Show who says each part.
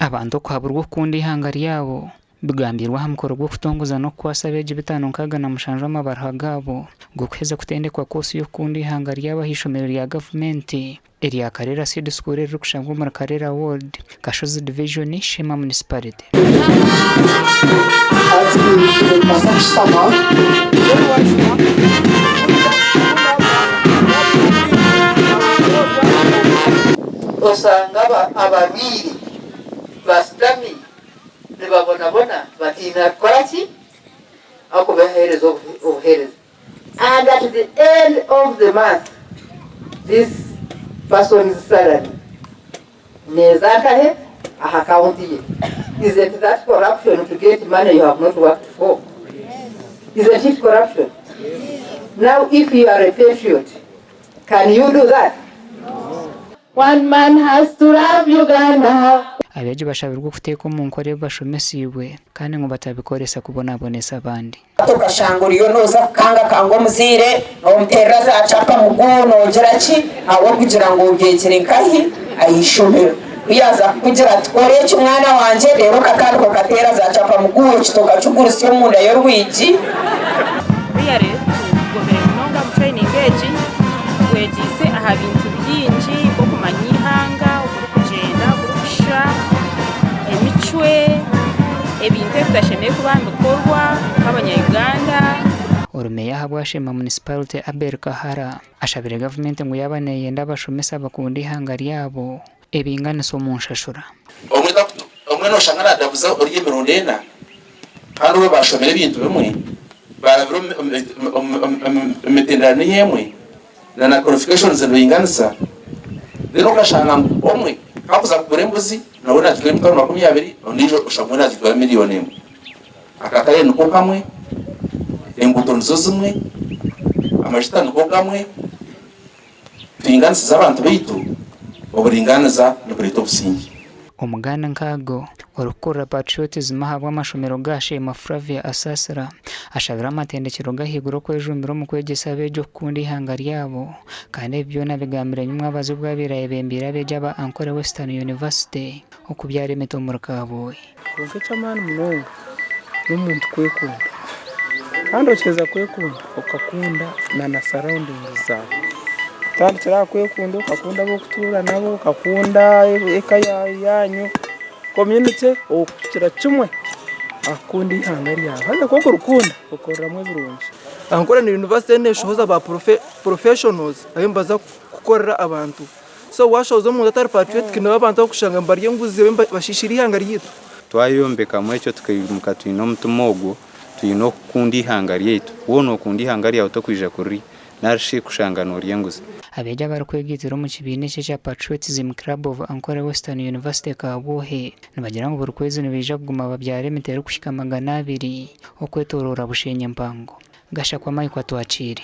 Speaker 1: abantu kuhaburwa okukunda ihanga ryabo bigambirwa aha mukoro gw'okutongoza n'okukwasa abeegi 567 amabaruha gaabo g'okuheza kutendekwa koosi y'okukunda ihanga ryabo aha ishomero rya gavumenti erya Karera Seed School erikushangwa omuri Karera Ward, Kashozi Division, Shema Municipality.
Speaker 2: Osanga ababiri basitami nibabonabona batina koraki ako bahereza obuhereza, and at the end of the month this person's salary nezakahe aha account ye. Isn't that corruption to get money you have not worked for? Isn't it corruption? Now if you are a patriot, can you do that? One man has to love Uganda.
Speaker 1: Abeegi bashabirwa okuteeka omu nkore bashomesibwe kandi ngo batabikoresa kubonabonesa abandi.
Speaker 3: Tukashanguriyo noza kanga kango omuzire omuterera za chapa muguu nogira ki aho kugira ngo ugekere nkahi ayishomero uyaza kugira tukore cy'umwana wanje rero kakandi ko katera za chapa muguu ekitoka cy'ugurusyo munda yo rwigi
Speaker 4: biyare gomere munonga mu training age wegise aha bintu byinji bwo kumanya ihanga kugenda kurusha emicwe ebintu byashemeye kubanda korwa nk'abanyayuganda.
Speaker 1: Orumeya habwa Shema Municipality Abel Kahara ashabire gavumenti ngo yabane yenda bashomesa abakunda ihanga ryabo ebinganiso mu nshashura.
Speaker 5: Omwe no shangara dabuza orye mirondena hano we bashomera ibintu bimwe barabiro metendana yemwe na qualifications z'ibinganisa rero kashanga omwe kabuza kuburembuzi nabona twe mutano 20 ndijo ushamwena zitwa miliyoni imwe akataye nuko kamwe enguto nizo zimwe amashita nuko kamwe twinganisa z'abantu bitu oburinganiza n'uburito busingi.
Speaker 1: Omuganda nkago orukora patriotism habwa amashomero ga Shema Flavia Asasira ashabira amatendekero gahiguro kwejumbiro mu kwegesa abejo kundi ihanga ryabo kandi ebyo nabigambira nyumwa abazi bwabiraye bembira abeja aba Ankole Western University okubyara emeto mu Rukabo.
Speaker 6: Konke cyamani munonga n'umuntu kwekunda kandi okeza kwekunda okakunda na surroundings zawe kandi kira kwekunda ukakunda bo kutura nabo ukakunda eka yanyu community okukira kimwe akundi ihanga ryawe hanga koko rukunda ukoramwe birungi. Ankora ni university neshoza ba professionals abembaza gukorera abantu so washoza umuntu atari patriot kino abantu okushanga mbariye nguzi bashishira ihanga ryitu
Speaker 7: twayombeka mu cyo tukayimuka twino mutumogo twino kundi ihanga ryitu wono kundi ihanga ryawe to kwija kuri narishe kushangana ryenguzi.
Speaker 1: Abeja barakwegizira mu kibine cya Patriotism Club of Ankole Western University Kabuhe nibagira ngo buri kwezi nibija kuguma babyare mitero kushika 200 okwetorora bushenye mpango gasha kwa Mike Twachiri.